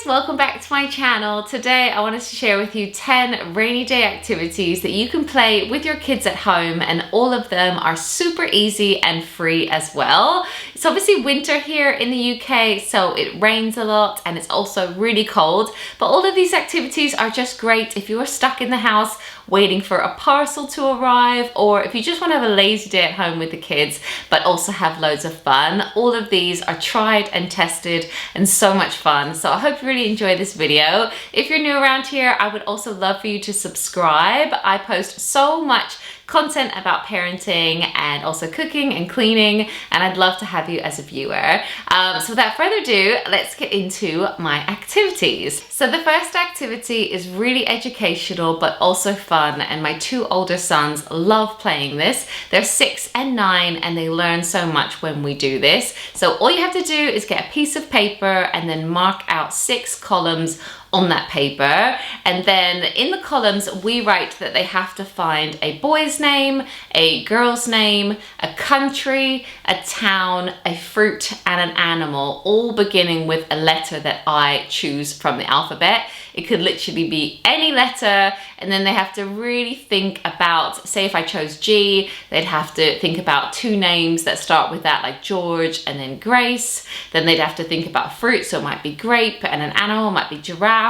welcome back to my channel. Today I wanted to share with you 10 rainy day activities that you can play with your kids at home, and all of them are super easy and free as well. It's obviously winter here in the UK, so it rains a lot and it's also really cold, but all of these activities are just great if you're stuck in the house waiting for a parcel to arrive, or if you just want to have a lazy day at home with the kids but also have loads of fun. All of these are tried and tested and so much fun, so I hope you really enjoy this video. If you're new around here, I would also love for you to subscribe. I post so much content about parenting and also cooking and cleaning, and I'd love to have you as a viewer. So without further ado, let's get into my activities. So the first activity is really educational but also fun, and my two older sons love playing this. They're 6 and 9 and they learn so much when we do this. So all you have to do is get a piece of paper and then mark out 6 columns on that paper, and then in the columns we write that they have to find a boy's name, a girl's name, a country, a town, a fruit and an animal, all beginning with a letter that I choose from the alphabet. It could literally be any letter, and then they have to really think about, say if I chose G, they'd have to think about 2 names that start with that, like George and then Grace. Then they'd have to think about fruit, so it might be grape, and an animal might be giraffe.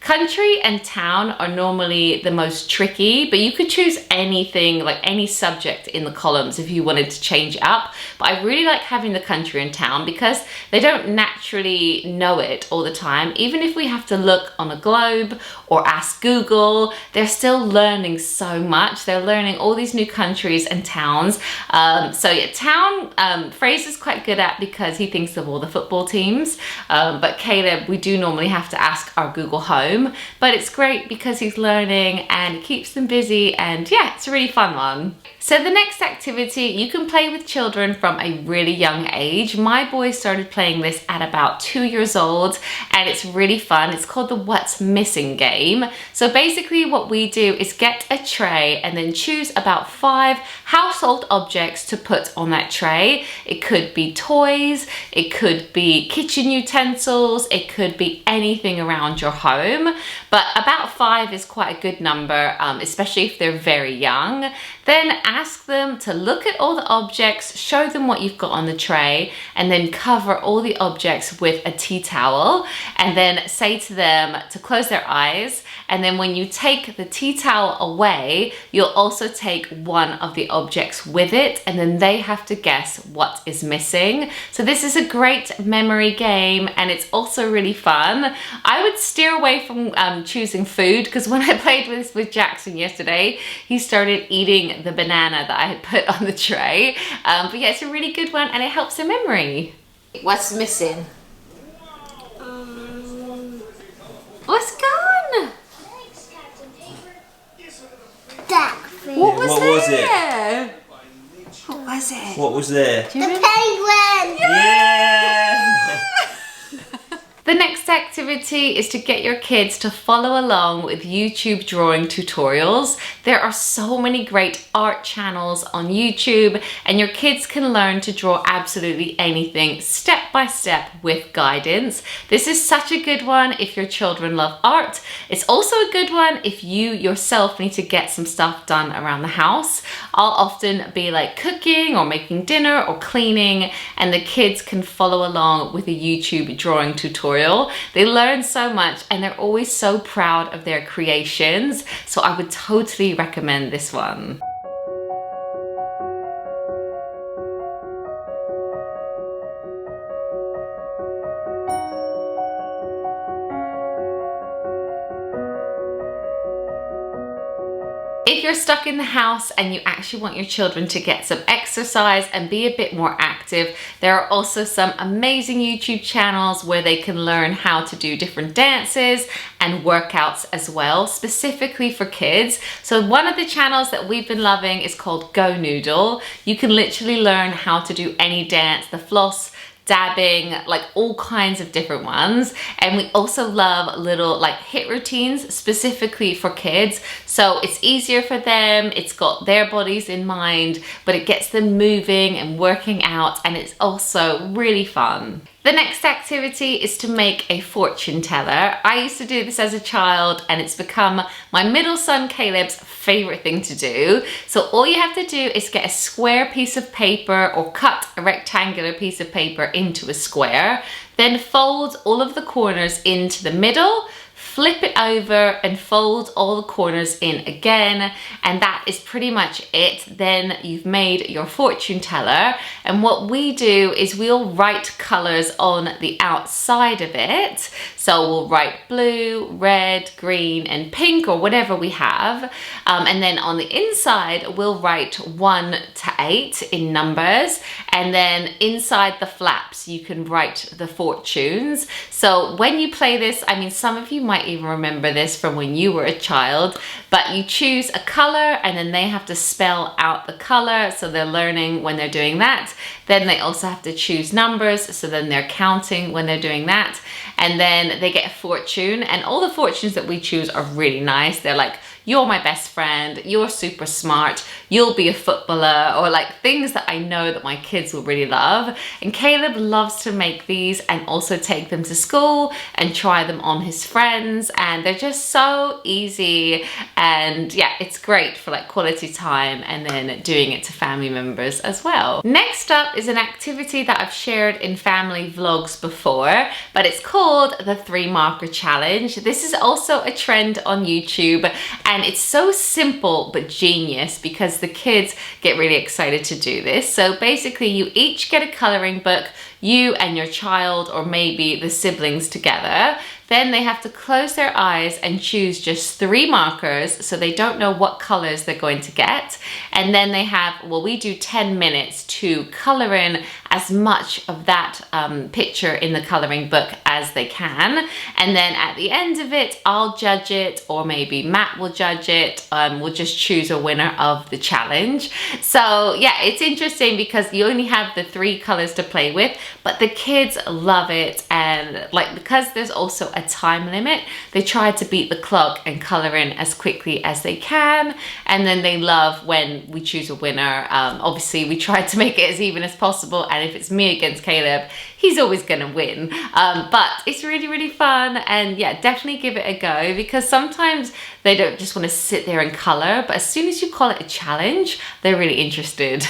Country and town are normally the most tricky, but you could choose anything, like any subject in the columns if you wanted to change it up. But I really like having the country and town because they don't naturally know it all the time. Even if we have to look on a globe or ask Google, they're still learning so much. They're learning all these new countries and towns. So yeah, town, Fraser's quite good at because he thinks of all the football teams. But Caleb, we do normally have to ask our Google Home. But it's great because he's learning and it keeps them busy, and yeah, it's a really fun one. So the next activity, you can play with children from a really young age. My boy started playing this at about 2 years old, and it's really fun. It's called the What's Missing game. So basically what we do is get a tray and then choose about 5 household objects to put on that tray. It could be toys, it could be kitchen utensils, it could be anything around your home, but about 5 is quite a good number, especially if they're very young. Then ask them to look at all the objects, show them what you've got on the tray, and then cover all the objects with a tea towel, and then say to them to close their eyes. And then when you take the tea towel away, you'll also take one of the objects with it, and then they have to guess what is missing. So this is a great memory game, and it's also really fun. I would steer away from choosing food, because when I played this with Jackson yesterday, he started eating the banana that I had put on the tray. But yeah, it's a really good one and it helps their memory. What's missing? What's gone? What was there? What was it? What was there? The penguin! Yeah! The next activity is to get your kids to follow along with YouTube drawing tutorials. There are so many great art channels on YouTube, and your kids can learn to draw absolutely anything step by step with guidance. This is such a good one if your children love art. It's also a good one if you yourself need to get some stuff done around the house. I'll often be like cooking or making dinner or cleaning, and the kids can follow along with a YouTube drawing tutorial. They learn so much and they're always so proud of their creations, so I would totally recommend this one. If you're stuck in the house and you actually want your children to get some exercise and be a bit more active, there are also some amazing YouTube channels where they can learn how to do different dances and workouts as well, specifically for kids. So one of the channels that we've been loving is called Go Noodle. You can literally learn how to do any dance, the floss, dabbing, like all kinds of different ones. And we also love little like hit routines specifically for kids, so it's easier for them, it's got their bodies in mind, but it gets them moving and working out, and it's also really fun. The next activity is to make a fortune teller. I used to do this as a child and it's become my middle son Caleb's favorite thing to do. So all you have to do is get a square piece of paper or cut a rectangular piece of paper into a square, then fold all of the corners into the middle, flip it over and fold all the corners in again, and that is pretty much it. Then you've made your fortune teller, and what we do is we'll write colors on the outside of it. So we'll write blue, red, green and pink or whatever we have, and then on the inside we'll write 1 to 8 in numbers, and then inside the flaps you can write the fortunes. So when you play this, I mean, some of you might even remember this from when you were a child, but you choose a color and then they have to spell out the color, so they're learning when they're doing that. Then they also have to choose numbers, so then they're counting when they're doing that, and then they get a fortune, and all the fortunes that we choose are really nice. They're like, you're my best friend, you're super smart, you'll be a footballer, or like things that I know that my kids will really love. And Caleb loves to make these and also take them to school and try them on his friends, and they're just so easy, and yeah, it's great for like quality time and then doing it to family members as well. Next up is an activity that I've shared in family vlogs before, but it's called the 3 marker challenge. This is also a trend on YouTube, and it's so simple but genius because the kids get really excited to do this. So basically you each get a coloring book, you and your child or maybe the siblings together. Then they have to close their eyes and choose just 3 markers so they don't know what colors they're going to get. And then they have, well, we do 10 minutes to color in as much of that picture in the coloring book as they can. And then at the end of it, I'll judge it, or maybe Matt will judge it. We'll just choose a winner of the challenge. So yeah, it's interesting because you only have the 3 colors to play with, but the kids love it. And like, because there's also a time limit, they try to beat the clock and color in as quickly as they can. And then they love when we choose a winner. Obviously we try to make it as even as possible, and if it's me against Caleb, he's always gonna win. But it's really, really fun, and yeah, definitely give it a go, because sometimes they don't just want to sit there and color, but as soon as you call it a challenge, they're really interested.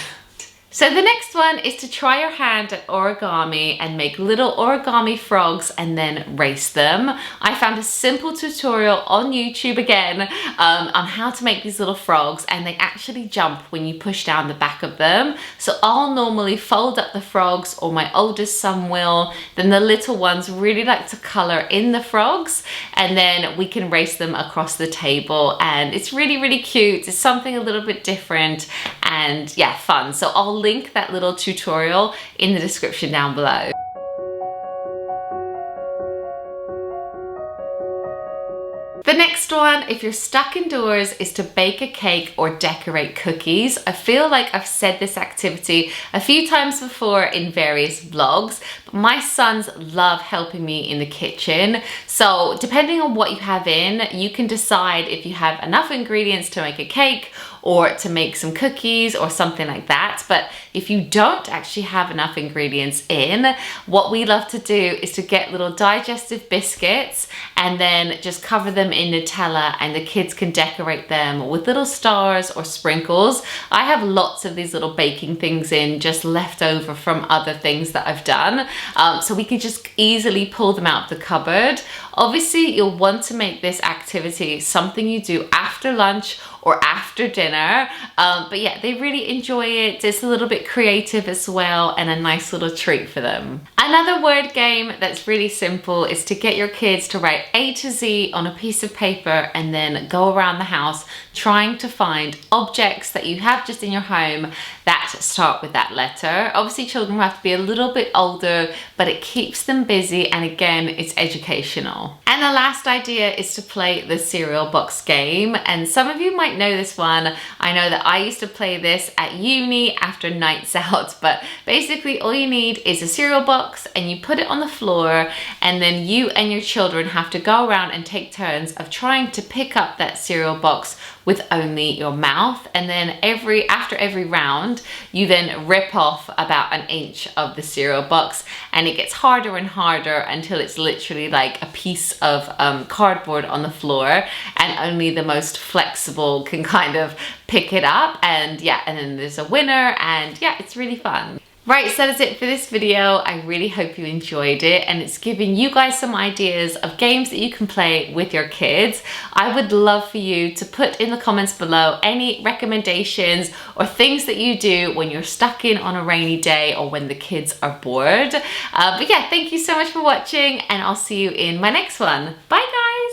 So the next one is to try your hand at origami and make little origami frogs and then race them. I found a simple tutorial on YouTube again on how to make these little frogs, and they actually jump when you push down the back of them. So I'll normally fold up the frogs, or my oldest son will. Then the little ones really like to color in the frogs, and then we can race them across the table, and it's really, really cute. It's something a little bit different and yeah, fun. So I'll link that little tutorial in the description down below. The next one, if you're stuck indoors, is to bake a cake or decorate cookies. I feel like I've said this activity a few times before in various vlogs, but my sons love helping me in the kitchen. So depending on what you have in, you can decide if you have enough ingredients to make a cake or to make some cookies or something like that. But if you don't actually have enough ingredients in, what we love to do is to get little digestive biscuits and then just cover them in Nutella, and the kids can decorate them with little stars or sprinkles. I have lots of these little baking things in, just left over from other things that I've done. So we can just easily pull them out of the cupboard. Obviously, you'll want to make this activity something you do after lunch or after dinner. But yeah, they really enjoy it. It's a little bit creative as well, and a nice little treat for them. Another word game that's really simple is to get your kids to write A to Z on a piece of paper and then go around the house trying to find objects that you have just in your home that start with that letter. Obviously, children will have to be a little bit older, but it keeps them busy, and again, it's educational. And And the last idea is to play the cereal box game. And some of you might know this one. I know that I used to play this at uni after nights out, but basically all you need is a cereal box and you put it on the floor, and then you and your children have to go around and take turns of trying to pick up that cereal box with only your mouth. And then after every round, you then rip off about an inch of the cereal box, and it gets harder and harder until it's literally like a piece of cardboard on the floor, and only the most flexible can kind of pick it up. And yeah, and then there's a winner, and yeah, it's really fun. Right, so that's it for this video. I really hope you enjoyed it, and it's giving you guys some ideas of games that you can play with your kids. I would love for you to put in the comments below any recommendations or things that you do when you're stuck in on a rainy day or when the kids are bored. But yeah, thank you so much for watching, and I'll see you in my next one. Bye guys!